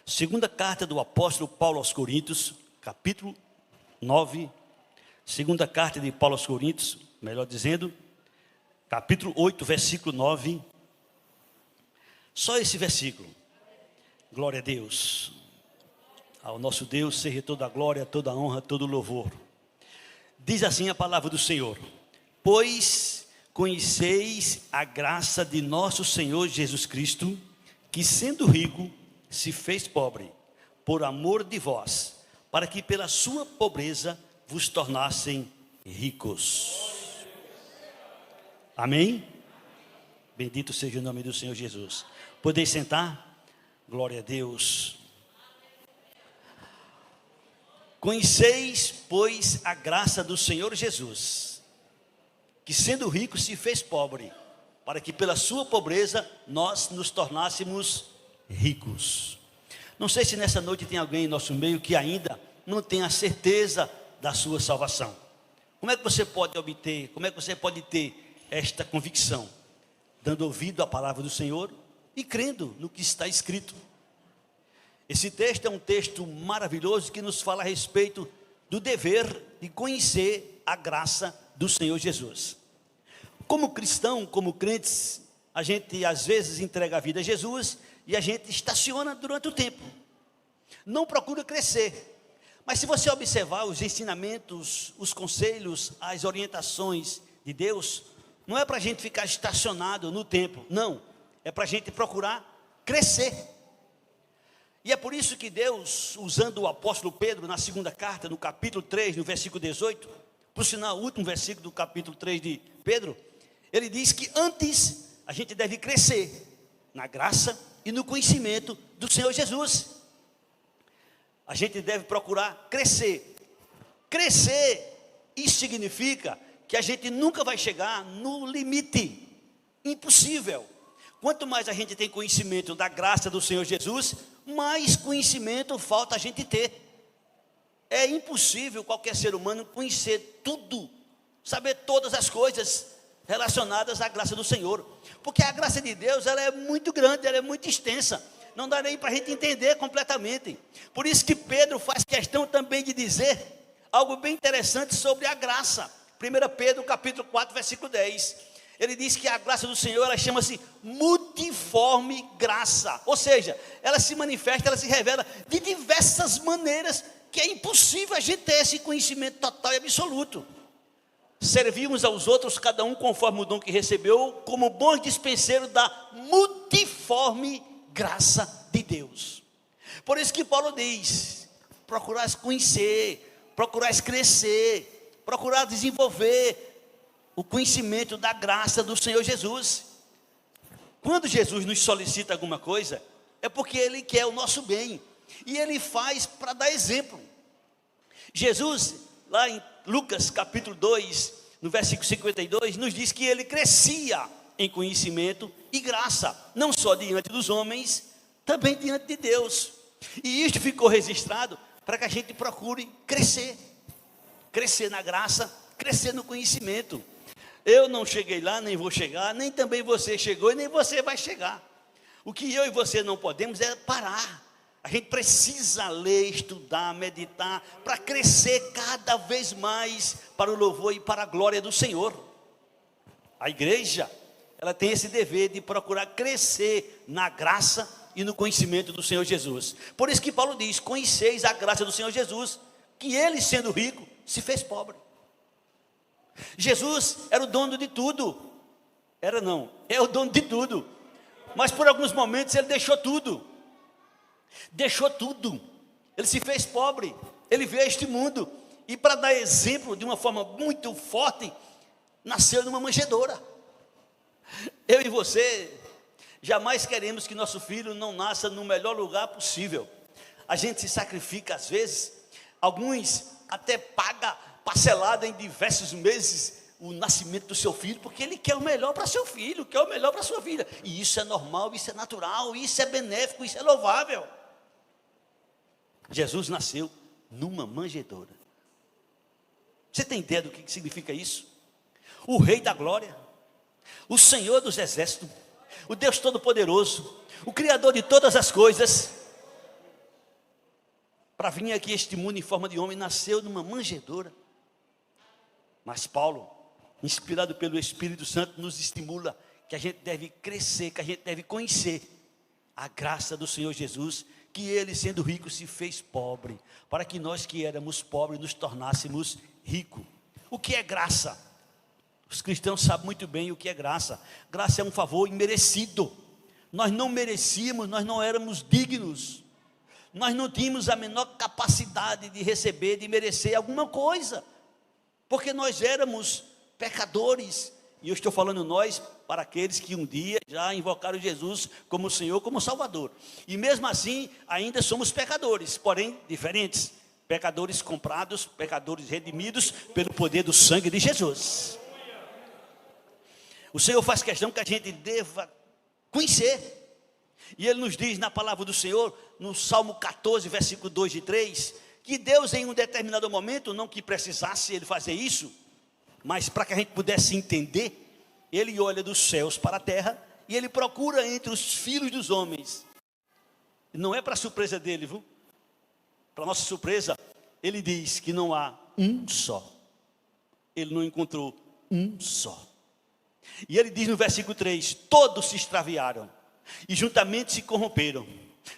Segunda carta do apóstolo Paulo aos Coríntios, capítulo 9. Segunda carta de Paulo aos Coríntios, melhor dizendo, capítulo 8, versículo 9. Só esse versículo. Glória a Deus. Ao nosso Deus seja toda a glória, toda a honra, todo o louvor. Diz assim a palavra do Senhor: pois conheceis a graça de nosso Senhor Jesus Cristo, que sendo rico, se fez pobre, por amor de vós, para que pela sua pobreza vos tornassem ricos. Amém? Bendito seja o nome do Senhor Jesus. Podeis sentar? Glória a Deus. Conheceis, pois, a graça do Senhor Jesus, que sendo rico se fez pobre, para que pela sua pobreza nós nos tornássemos ricos. Não sei se nessa noite tem alguém em nosso meio que ainda não tem a certeza da sua salvação. Como é que você pode obter, como é que você pode ter esta convicção? Dando ouvido à palavra do Senhor e crendo no que está escrito. Esse texto é um texto maravilhoso que nos fala a respeito do dever de conhecer a graça do Senhor Jesus. Como cristão, como crentes, a gente às vezes entrega a vida a Jesus e a gente estaciona durante o tempo. Não procura crescer. Mas se você observar os ensinamentos, os conselhos, as orientações de Deus, não é para a gente ficar estacionado no tempo, não. É para a gente procurar crescer. E é por isso que Deus, usando o apóstolo Pedro na segunda carta, no capítulo 3, no versículo 18, por sinal, o último versículo do capítulo 3 de Pedro, ele diz que antes a gente deve crescer na graça e no conhecimento do Senhor Jesus. A gente deve procurar crescer. Crescer, isso significa que a gente nunca vai chegar no limite. Impossível. Quanto mais a gente tem conhecimento da graça do Senhor Jesus, mais conhecimento falta a gente ter. É impossível qualquer ser humano conhecer tudo, saber todas as coisas relacionadas à graça do Senhor. Porque a graça de Deus, ela é muito grande, ela é muito extensa. Não dá nem para a gente entender completamente. Por isso que Pedro faz questão também de dizer algo bem interessante sobre a graça. 1 Pedro capítulo 4, versículo 10. Ele diz que a graça do Senhor, ela chama-se multiforme graça. Ou seja, ela se manifesta, ela se revela de diversas maneiras, que é impossível a gente ter esse conhecimento total e absoluto. Servir uns aos outros, cada um conforme o dom que recebeu, como bons dispenseiros da multiforme graça de Deus. Por isso que Paulo diz: procurar conhecer, procurar crescer, procurar desenvolver o conhecimento da graça do Senhor Jesus. Quando Jesus nos solicita alguma coisa, é porque Ele quer o nosso bem, e Ele faz para dar exemplo. Jesus, lá em Lucas capítulo 2, no versículo 52, nos diz que Ele crescia em conhecimento e graça, não só diante dos homens, também diante de Deus. E isto ficou registrado para que a gente procure crescer. Crescer na graça, crescer no conhecimento. Eu não cheguei lá, nem vou chegar, nem também você chegou e nem você vai chegar. O que eu e você não podemos é parar. A gente precisa ler, estudar, meditar, para crescer cada vez mais para o louvor e para a glória do Senhor. A igreja, ela tem esse dever de procurar crescer na graça e no conhecimento do Senhor Jesus. Por isso que Paulo diz: conheceis a graça do Senhor Jesus, que Ele, sendo rico, se fez pobre. Jesus era o dono de tudo. Era não, é o dono de tudo. Mas por alguns momentos Ele deixou tudo. Deixou tudo. Ele se fez pobre. Ele veio a este mundo. E para dar exemplo de uma forma muito forte, nasceu numa manjedoura. Eu e você jamais queremos que nosso filho não nasça no melhor lugar possível. A gente se sacrifica às vezes. Alguns até pagam parcelado em diversos meses o nascimento do seu filho, porque ele quer o melhor para seu filho, quer o melhor para sua filha. E isso é normal, isso é natural, isso é benéfico, isso é louvável. Jesus nasceu numa manjedoura. Você tem ideia do que significa isso? O Rei da Glória, o Senhor dos Exércitos, o Deus Todo-Poderoso, o Criador de todas as coisas, para vir aqui este mundo em forma de homem, nasceu numa manjedoura. Mas Paulo, inspirado pelo Espírito Santo, nos estimula que a gente deve crescer, que a gente deve conhecer a graça do Senhor Jesus, que ele, sendo rico, se fez pobre, para que nós que éramos pobres nos tornássemos ricos. O que é graça? Os cristãos sabem muito bem o que é graça. Graça é um favor imerecido. Nós não merecíamos, nós não éramos dignos, nós não tínhamos a menor capacidade de receber, de merecer alguma coisa, porque nós éramos pecadores. E eu estou falando nós para aqueles que um dia já invocaram Jesus como Senhor, como Salvador. E mesmo assim, ainda somos pecadores, porém diferentes. Pecadores comprados, pecadores redimidos pelo poder do sangue de Jesus. O Senhor faz questão que a gente deva conhecer. E Ele nos diz na palavra do Senhor, no Salmo 14, versículo 2 e 3, que Deus em um determinado momento, não que precisasse Ele fazer isso, mas para que a gente pudesse entender, Ele olha dos céus para a terra e Ele procura entre os filhos dos homens. Não é para surpresa dele, viu? Para nossa surpresa, Ele diz que não há um só. Ele não encontrou um só. E Ele diz no versículo 3, todos se extraviaram e juntamente se corromperam.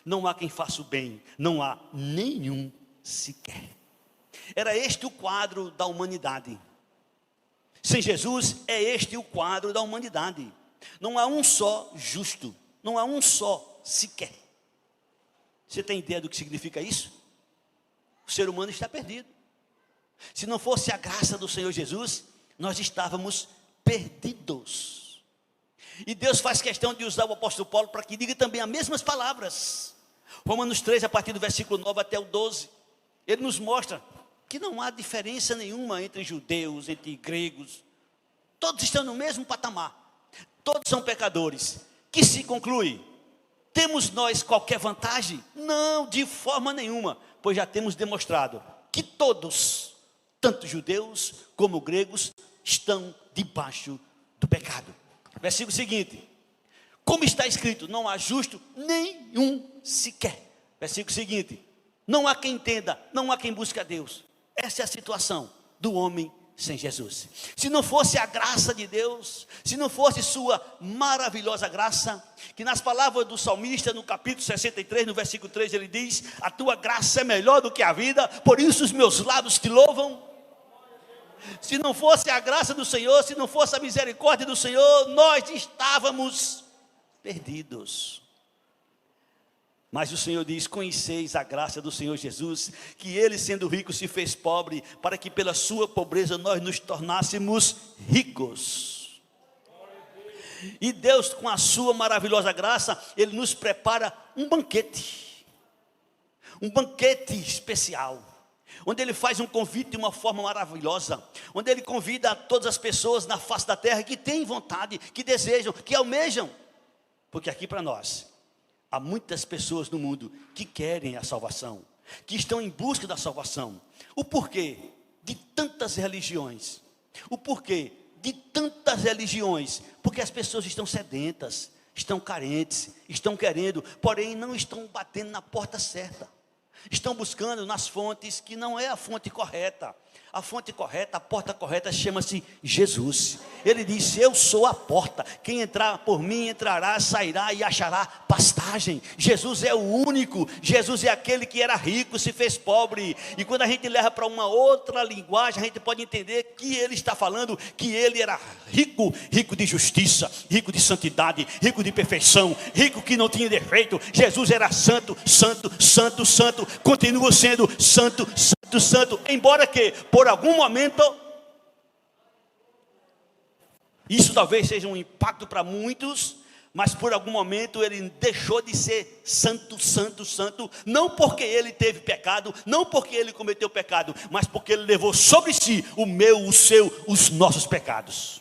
Não há quem faça o bem, não há nenhum sequer. Era este o quadro da humanidade. Sem Jesus, é este o quadro da humanidade. Não há um só justo, não há um só sequer. Você tem ideia do que significa isso? O ser humano está perdido. Se não fosse a graça do Senhor Jesus, nós estávamos perdidos. E Deus faz questão de usar o apóstolo Paulo para que diga também as mesmas palavras. Romanos 3, a partir do versículo 9 até o 12. Ele nos mostra que não há diferença nenhuma entre judeus, entre gregos. Todos estão no mesmo patamar. Todos são pecadores. Que se conclui? Temos nós qualquer vantagem? Não, de forma nenhuma. Pois já temos demonstrado que todos, tanto judeus como gregos, estão debaixo do pecado. Versículo seguinte. Como está escrito, não há justo nenhum sequer. Versículo seguinte. Não há quem entenda, não há quem busque a Deus. Essa é a situação do homem sem Jesus. Se não fosse a graça de Deus, se não fosse sua maravilhosa graça, que nas palavras do salmista, no capítulo 63, no versículo 3, ele diz, a tua graça é melhor do que a vida, por isso os meus lábios te louvam. Se não fosse a graça do Senhor, se não fosse a misericórdia do Senhor, nós estávamos perdidos. Mas o Senhor diz, conheceis a graça do Senhor Jesus, que Ele sendo rico se fez pobre, para que pela sua pobreza nós nos tornássemos ricos. E Deus, com a sua maravilhosa graça, Ele nos prepara um banquete especial, onde Ele faz um convite de uma forma maravilhosa, onde Ele convida a todas as pessoas na face da terra que têm vontade, que desejam, que almejam, porque aqui para nós, há muitas pessoas no mundo que querem a salvação, que estão em busca da salvação. O porquê de tantas religiões? O porquê de tantas religiões? Porque as pessoas estão sedentas, estão carentes, estão querendo, porém não estão batendo na porta certa. Estão buscando nas fontes que não é a fonte correta. A fonte correta, a porta correta chama-se Jesus. Ele disse, eu sou a porta, quem entrar por mim entrará, sairá e achará pastagem. Jesus é o único, Jesus é aquele que era rico, se fez pobre. E quando a gente leva para uma outra linguagem, a gente pode entender que ele está falando que ele era rico, rico de justiça, rico de santidade, rico de perfeição, rico que não tinha defeito. Jesus era santo, santo, santo, santo, continua sendo santo, santo, santo, embora que por algum momento, isso talvez seja um impacto para muitos, mas por algum momento ele deixou de ser santo, santo, santo, não porque ele teve pecado, não porque ele cometeu pecado, mas porque ele levou sobre si o meu, o seu, os nossos pecados.